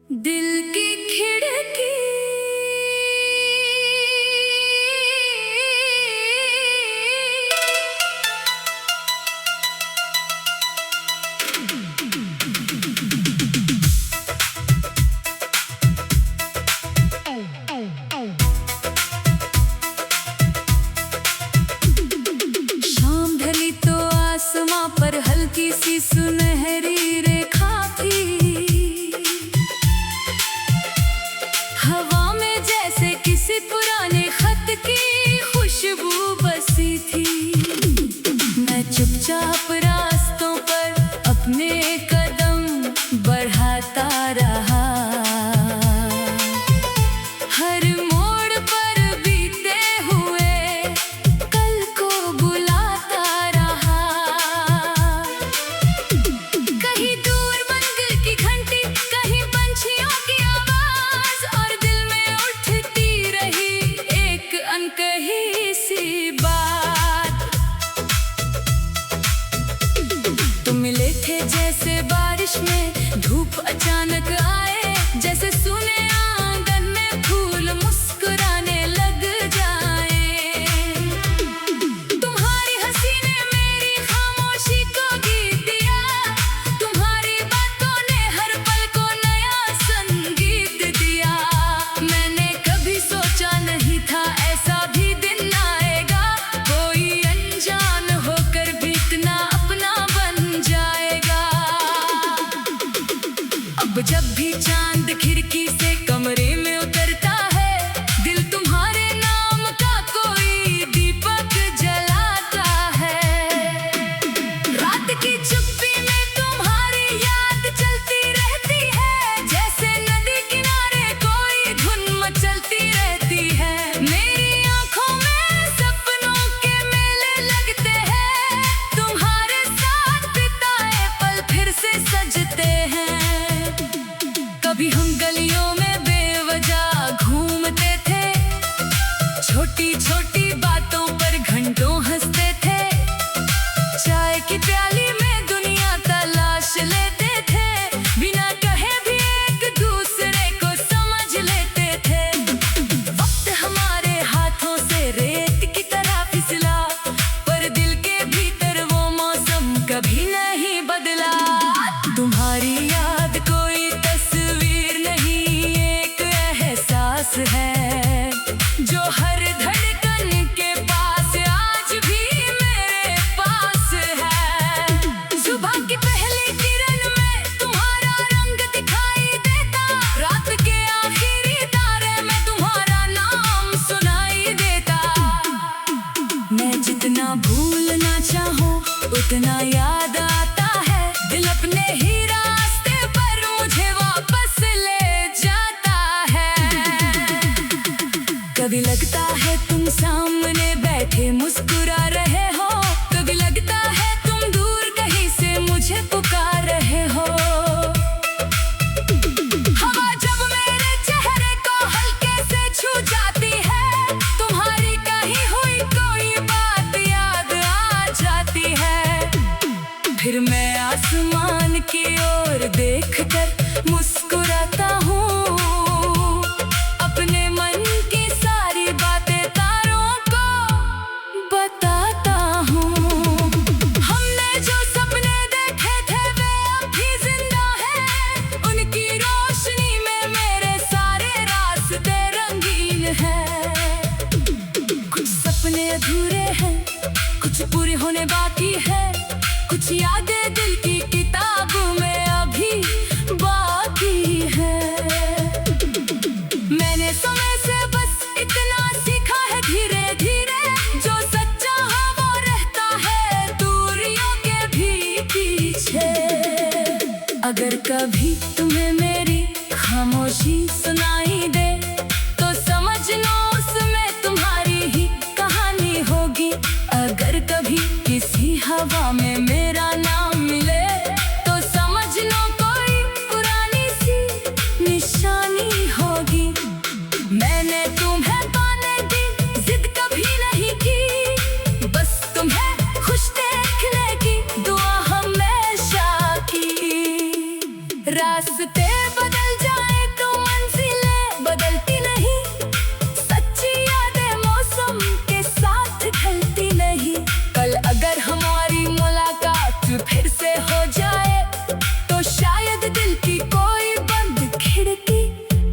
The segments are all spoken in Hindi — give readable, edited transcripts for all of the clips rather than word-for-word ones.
दिल की खिड़की शाम ढली तो आसमां पर हल्की सी सुनहरी रेखा थी। हवा में जैसे किसी पुराने खत की खुशबू बसी थी। मैं चुपचाप रास्तों पर अपने कदम बढ़ाता रहा। हर मोड़ पर बीते हुए कल को बुलाता रहा। कहीं दूर मंदिर की घंटी, कहीं पंछियों की आवाज, और दिल में उठती रही एक अनकही सी बात। तुम मिले थे जैसे बारिश में धूप अचानक आए, जैसे सुने आंगन में फूल मुस्कुराने लग जाए। तुम्हारी हंसी ने मेरी खामोशी को गीत दिया। तुम्हारी बातों ने हर पल को नया संगीत दिया। मैंने कभी सोचा नहीं था ऐसा भी दिन आएगा, कोई अनजान होकर भी इतना अपना बन जाएगा। अब जब भी चांद खिड़की से कमरे में उतरता है, दिल तुम्हारे नाम का कोई दीपक जलाता है। रात की चुप्पी में तुम्हारी याद चलती रहती है, जैसे नदी किनारे कोई धुन मचलती रहती है। मेरी आंखों में सपनों के मेले लगते हैं, तुम्हारे साथ बिताए पल फिर से सजते हैं। कभी हम गलियों में बेवजह घूमते थे, छोटी छोटी बातों पर घंटों हंसते थे। चाय की प्याली में दुनिया तलाश लेते थे, बिना कहे भी एक दूसरे को समझ लेते थे। वक्त हमारे हाथों से रेत की तरह फिसला, पर दिल के भीतर वो मौसम कभी नहीं बदला। तुम्हारी याद कोई तस्वीर नहीं, एक एहसास है जो हर धड़कन के पास आज भी मेरे पास है। सुबह की पहली किरण में तुम्हारा रंग दिखाई देता, रात के आखिरी तारे में तुम्हारा नाम सुनाई देता। मैं जितना भूलना चाहूं उतना याद आता है, दिल अपने ही रास्ते पर मुझे वापस ले जाता है। कभी लगता है तुम सामने बैठे मुस्कुरा रहे हो, कभी लगता है तुम दूर कहीं से मुझे पुकार रहे हो। हवा जब मेरे चेहरे को हल्के से छू जाती है, तुम्हारी कही हुई कोई बात याद आ जाती है। फिर मैं आसमान की ओर देखकर मुस्कुराता हूँ, अपने मन की सारी बातें तारों को बताता हूँ। हमने जो सपने देखे थे वे अभी जिंदा हैं, उनकी रोशनी में मेरे सारे रास्ते रंगीन हैं। कुछ सपने अधूरे हैं, कुछ पूरे होने बाकी है, कुछ यादें दिल की किताबों में अभी बाकी है। मैंने समय से बस इतना सीखा है धीरे धीरे, जो सच्चा है वो रहता है दूरियों के भी पीछे। अगर कभी तुम्हें मेरी खामोशी सुनाई दे, तो समझ लो उसमें तुम्हारी ही कहानी होगी। अगर कभी किसी हवा में मेरा नाम मिले, तो समझ लो कोई पुरानी सी निशानी होगी। मैंने तुम्हें पाने की जिद कभी नहीं की, बस तुम्हें खुश देखने की दुआ हमेशा की। रास्ते बदल जाए दिल की कोई बंद खिड़की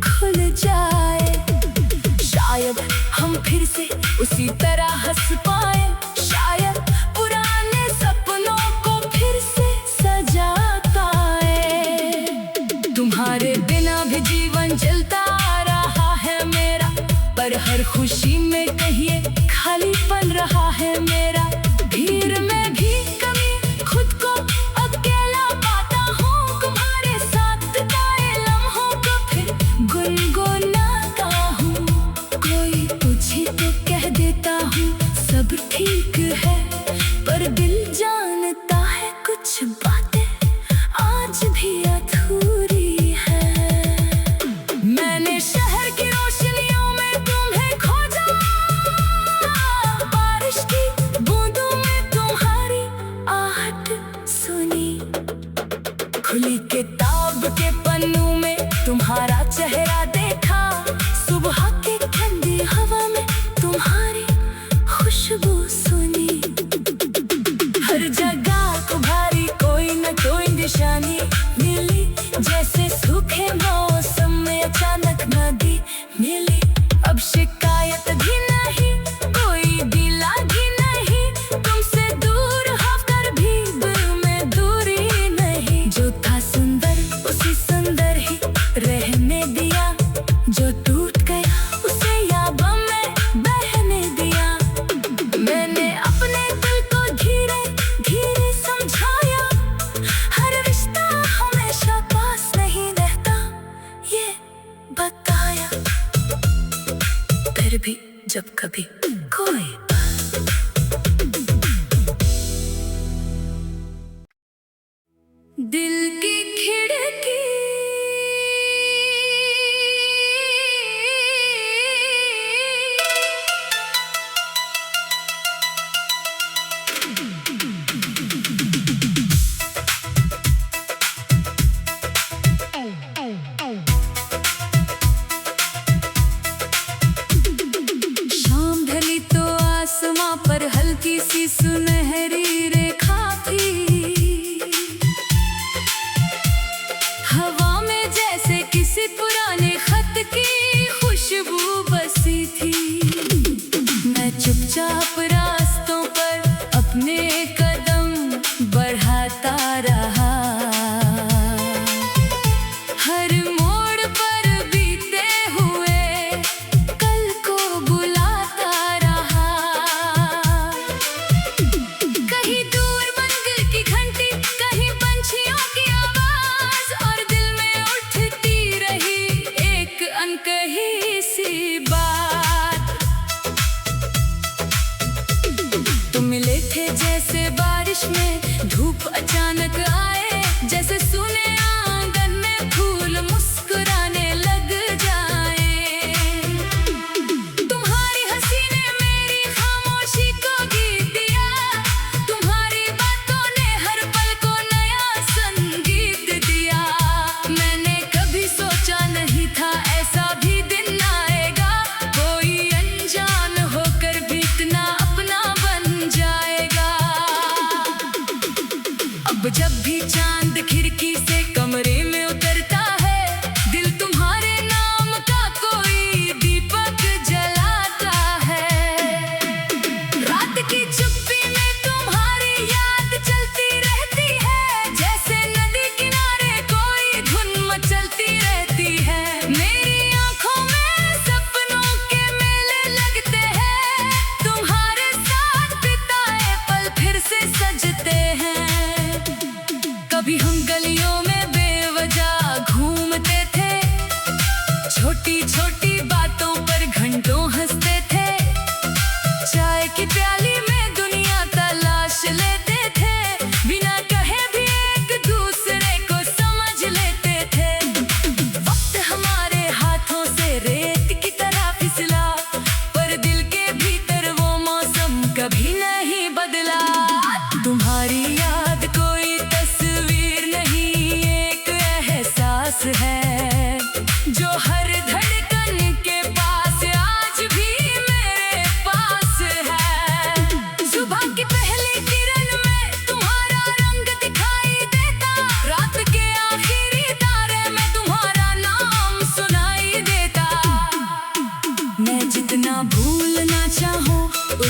खुल जाए। शायद हम फिर से उसी तरह हंस पाए, शायद पुराने सपनों को फिर से सजा पाए। तुम्हारे बिना भी जीवन चलता आ रहा है मेरा, पर हर खुशी में कहिए खालीपन रहा है मेरा। भीड़ में भी कभी खुद को अकेला पाता हूँ, तुम्हारे साथ बिताए लम्हों को फिर गुनगुनाता हूँ। कोई पूछे तो कह देता हूँ सब ठीक है, पर दिल जानता है कुछ बातें आज भी अधूरी है। मैंने शहर की रोशनियों में तुम्हें खोजा, बारिश की बूंदों में तुम्हारी आहट सुनी, खुली किताब के पन्नों में तुम्हारा चेहरा देखा, सुबह के ठंडी हवा में तुम्हारी खुशबू सुनी। हर जगह तुम्हारी कोई न कोई निशानी मिली, जैसे सूखे मौसम में अचानक नदी मिली। अब शिकायत भी नहीं, कोई गिला भी नहीं, तुमसे दूर होकर भी दिल में दूरी नहीं। जो था सुंदर उसी सुंदर ही रहने दिया, जो टूट गया उसे यादों में बहने दिया। मैंने अपने दिल को धीरे धीरे समझाया, हर रिश्ता हमेशा पास नहीं रहता ये बताया। फिर भी जब कभी कोई दिल की खिड़की शाम ढली तो आसमां पर हल्की सी सुनहरी रेखा थी, हवा में जैसे किसी पुराने खत की खुशबू बसी थी। मैं चुपचाप रास्तों पर अपने कदम बढ़ाता रहा, हर मोड़ पर बीते हुए कल को बुलाता रहा। कहीं दूर मंदिर की घंटी, कहीं पंछियों की आवाज, और दिल में उठती रही एक अनकही सी बात। तुम मिले थे जैसे बारिश में धूप अचानक आए, जैसे सुने आंगन में फूल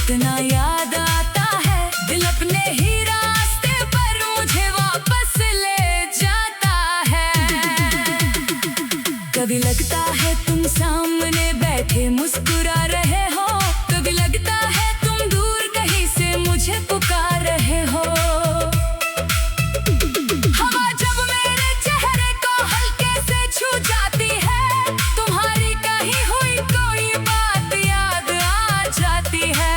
कितना याद आता है। दिल अपने ही रास्ते पर मुझे वापस ले जाता है। कभी लगता है तुम सामने बैठे मुस्कुरा रहे हो, कभी लगता है तुम दूर कहीं से मुझे पुकार रहे हो। हवा जब मेरे चेहरे को हल्के से छू जाती है, तुम्हारी कही हुई कोई बात याद आ जाती है।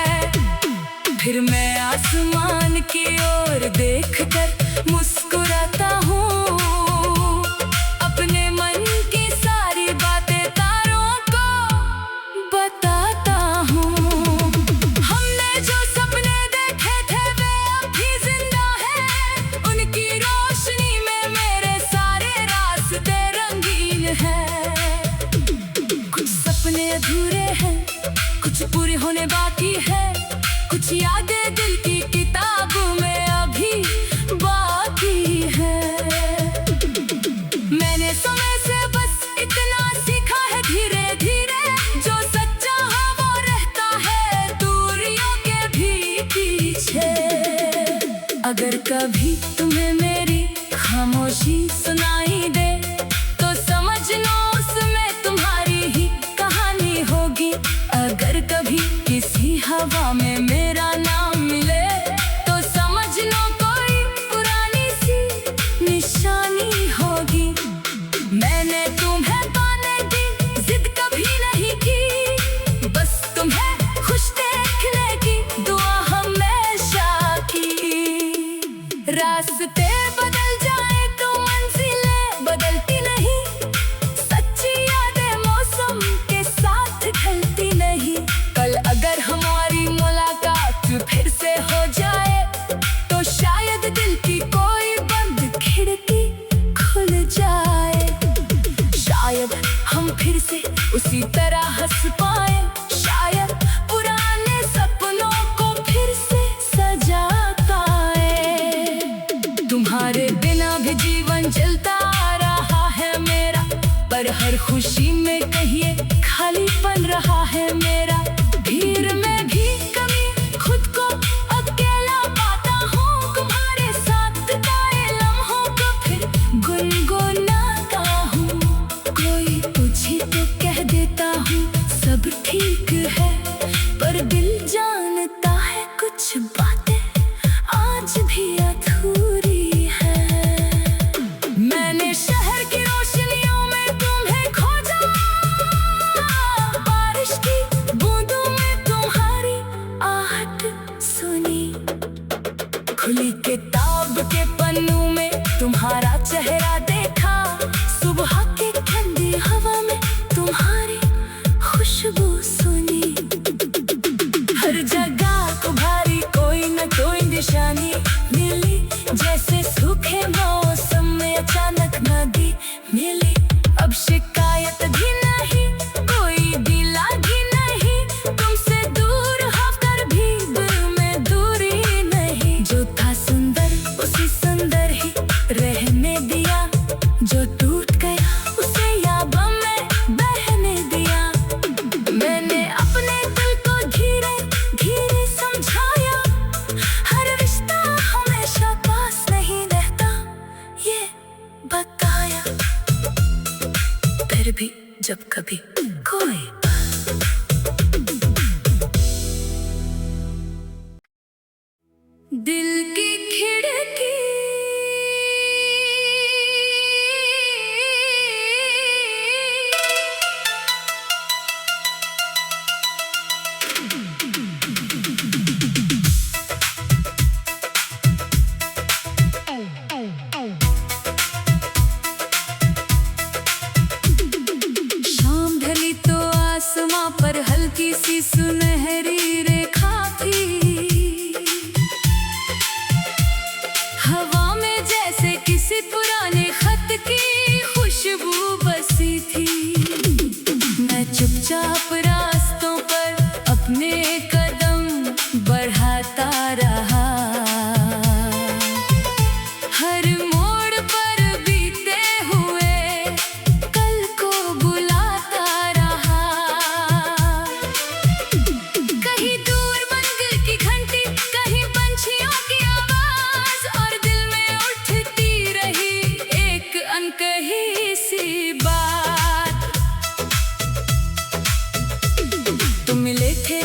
फिर मैं आसमान की ओर देखकर मुस्कुराता हूँ, अपने मन की सारी बातें तारों को बताता हूँ। हमने जो सपने देखे थे वे अभी जिंदा हैं, उनकी रोशनी में मेरे सारे रास्ते रंगीन हैं। कुछ सपने अधूरे हैं, कुछ पूरे होने बाकी है, कुछ यादें दिल की किताबों में अभी बाकी है। मैंने समय से बस इतना सीखा है धीरे धीरे, जो सच्चा है वो रहता है दूरियों के भी पीछे। अगर कभी तुम्हें मेरी खामोशी सुनाई दे तो समझ लो उसमें तुम्हारी ही कहानी होगी। अगर कभी किसी हवा में मेरा नाम मिले तो समझ लो कोई पुरानी सी निशानी होगी। मैंने तुम्हें पाने की जिद कभी नहीं की, बस तुम्हें खुश देखने की दुआ हमेशा की। रास्ते बदल जाए तो मंजिलें बदलती नहीं, सच्ची यादें मौसम के साथ ढलती नहीं। कल अगर हमारी मुलाकात फिर से हो जाए तो शायद दिल की कोई बंद खिड़की खुल जाए। शायद हम फिर से उसी तरह हंस पाए, शायद पुराने सपनों को फिर से सजा पाए। तुम्हारे बिना भी जीवन चलता आ रहा है मेरा, पर हर खुशी में कहिए खालीपन रहा है मेरा। भीड़ में भी कभी खुद को अकेला पाता हूँ, तुम्हारे साथ बिताए लम्हों को फिर गुनगुनाता हूँ। कोई पूछे तो कह देता हूँ सब ठीक है, पर दिल जानता है कुछ बातें आज भी अधूरी है। मैंने शहर की रोशनियों में तुम्हें खोजा, बारिश की बूंदों में तुम्हारी आहट सुनी, खुली किताब के पन्नों में तुम्हारा चेहरा देखा, सुबह की ठंडी हवा में तुम्हारी खुशबू सुनी। हर जगह तुम्हारी कोई न कोई निशानी मिली, जैसे सूखे मौसम में अचानक नदी मिली। अब शिकायत भी नहीं, कोई गिला भी नहीं, तुमसे दूर होकर भी दिल में दूरी नहीं। जो था सुंदर उसी सुंदर ही रहने दिया, जो टूट गया उसे यादों में बहने दिया। मैंने अपने दिल को धीरे धीरे समझाया, हर रिश्ता हमेशा पास नहीं रहता ये बताया। फिर भी जब कभी कोई दिल की खिड़की शाम ढली तो आसमां पर हल्की सी सुनहरी रेखा थी, हवा में जैसे किसी पुराने खत की खुशबू बसी थी। मैं चुपचाप रास्तों पर अपने कदम बढ़ाता रहा, हर मोड़ पर बीते हुए कल को बुलाता रहा। कहीं दूर मंजिल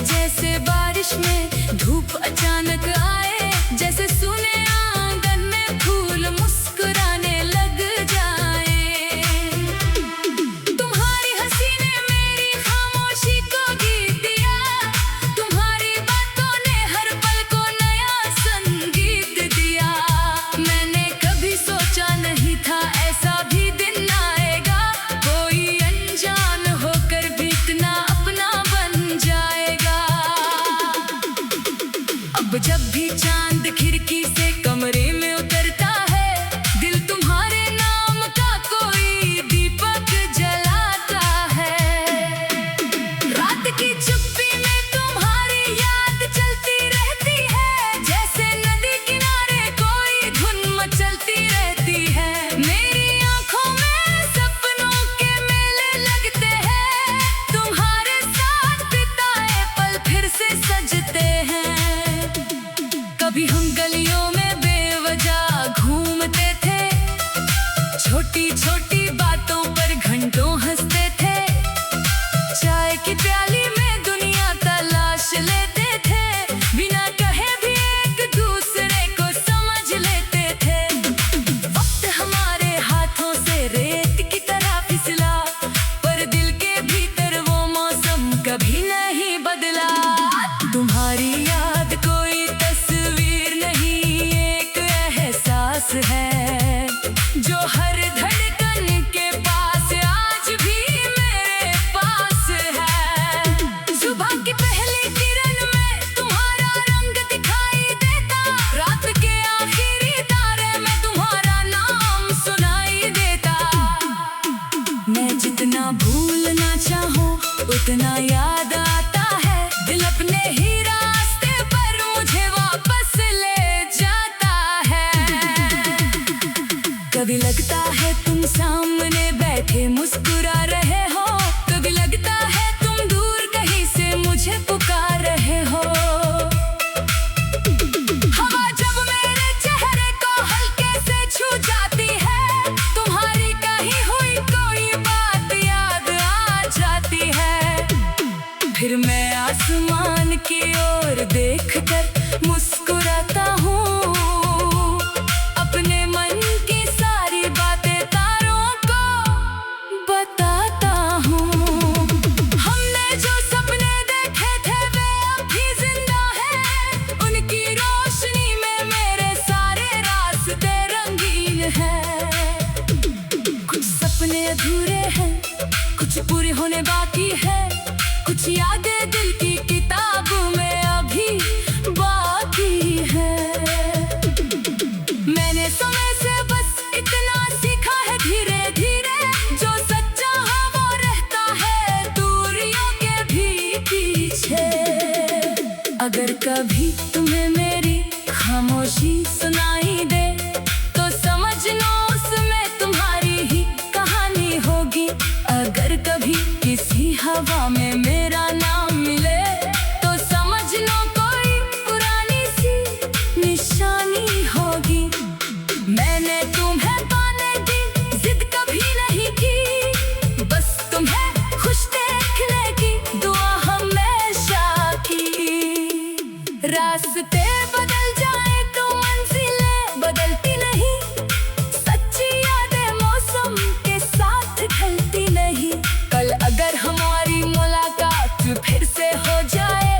जैसे बारिश में धूप अचानक आए, जैसे सुने आंगन में फूल मुस्कुराने लग जाए। तुम्हारी हंसी ने मेरी खामोशी को गीत दिया, तुम्हारी बातों ने हर पल को नया संगीत दिया। मैंने कभी सोचा नहीं था ऐसा भी दिन आएगा, कोई अनजान होकर भी इतना अपना बन जाएगा। अब जब भी चांद खिड़की से कमरे में उतरता है, दिल तुम्हारे नाम का कोई दीपक जलाता है। रात की चुप्पी में तुम्हारी याद चलती रहती है, जैसे नदी किनारे कोई धुन मचलती रहती है। मेरी आंखों में सपनों के मेले लगते हैं, तुम्हारे साथ बिताए पल फिर से सजते हैं। कभी हम गलियों में बेवजह घूमते थे, छोटी छोटी बातों पर घंटों हंसते थे। चाय की प्याली में दुनिया तलाश लेते थे, बिना कहे भी एक दूसरे को समझ लेते थे। वक्त हमारे हाथों से रेत की तरह फिसला, पर दिल के भीतर वो मौसम कभी नहीं बदला। तुम्हारी याद कोई तस्वीर नहीं, एक एहसास है जो हर धड़कन के पास आज भी मेरे पास है। सुबह की पहली किरण में तुम्हारा रंग दिखाई देता, रात के आखिरी तारे में तुम्हारा नाम सुनाई देता। मैं जितना भूलना चाहूं उतना याद आता है, दिल अपने ही रास्ते पर मुझे वापस ले जाता है। कभी लगता है तुम सामने बैठे मुस्कुरा रहे हो, कभी लगता है तुम दूर कहीं से मुझे पुकार रहे हो। हवा जब मेरे चेहरे को हल्के से छू जाती है, तुम्हारी कही हुई कोई बात याद आ जाती है। फिर मैं आसमान की ओर देखकर मुस्कुराता हूँ, अपने मन की सारी बातें तारों को बताता हूँ। हमने जो सपने देखे थे वे अब भी जिंदा हैं, उनकी रोशनी में मेरे सारे रास्ते रंगीन हैं। कुछ सपने अधूरे हैं, कुछ पूरे होने बाकी है, कुछ यादें दिल की किताबों में अभी बाकी है। मैंने समय से बस इतना सीखा है धीरे धीरे, जो सच्चा है वो रहता है दूरियों के भी पीछे। अगर कभी तुम्हें मेरी खामोशी सुनाई दे, तो समझ लो उसमें तुम्हारी ही कहानी होगी। अगर कभी किसी हवा में मेरा नाम मिले, तो समझ लो कोई पुरानी सी निशानी होगी। मैंने तुम्हें पाने की जिद कभी नहीं की, बस तुम्हें खुश देखने की दुआ हमेशा की। रास्ते बदल जाए तो मंजिलें बदलती नहीं, सच्ची यादें मौसम के साथ ढलती नहीं। कल अगर हमारी मुलाकात फिर से हो जाए,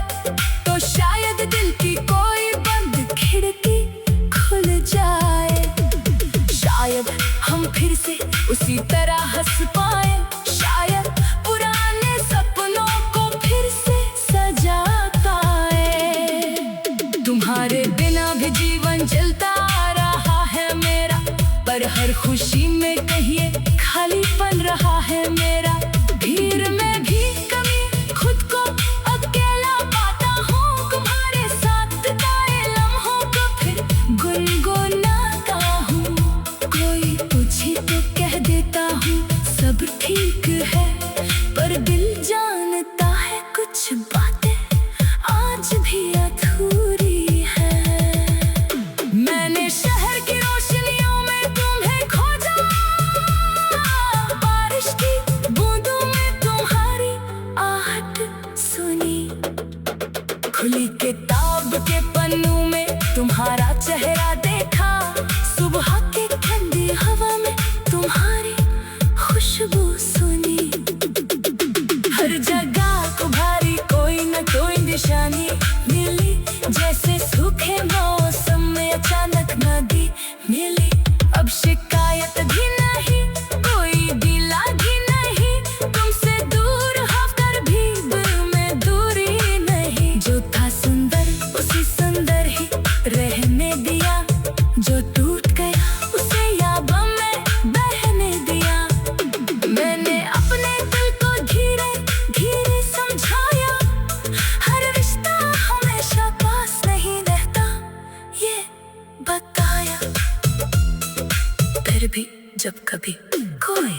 तो शायद दिल की कोई बंद खिड़की खुल जाए। शायद हम फिर से उसी तरह हंस पाए, शायद पुराने सपनों को फिर से सजा पाए। तुम्हारे बिना भी जीवन चलता आ रहा है मेरा, पर हर खुशी में कहिए खालीपन रहा है मेरा। भीड़ में भी कभी खुद को अकेला पाता हूँ, तुम्हारे साथ बिताए लम्हों को फिर गुनगुनाता हूँ। कोई पूछे तो कह देता हूँ सब ठीक है, पर दिल जानता है कुछ बातें आज भी अधूरी है। मैंने शहर की रोशनियों में तुम्हें खोजा, बारिश की बूंदों में तुम्हारी आहट सुनी। गुफ्तगू सुनी। हर जगह उभारी कोई न कोई निशानी मिली, जैसे सूखे मौसम में अचानक नदी मिली। अब शिकायत भी नहीं, कोई गिला भी नहीं, तुमसे दूर होकर भी दिल में दूरी नहीं। जो था सुंदर उसी सुंदर ही रहने दिया, जो टूट गया उसे यादों में बहने दिया। मैंने अपने दिल को धीरे धीरे समझाया, हर रिश्ता हमेशा पास नहीं रहता ये बताया। फिर भी जब कभी कोई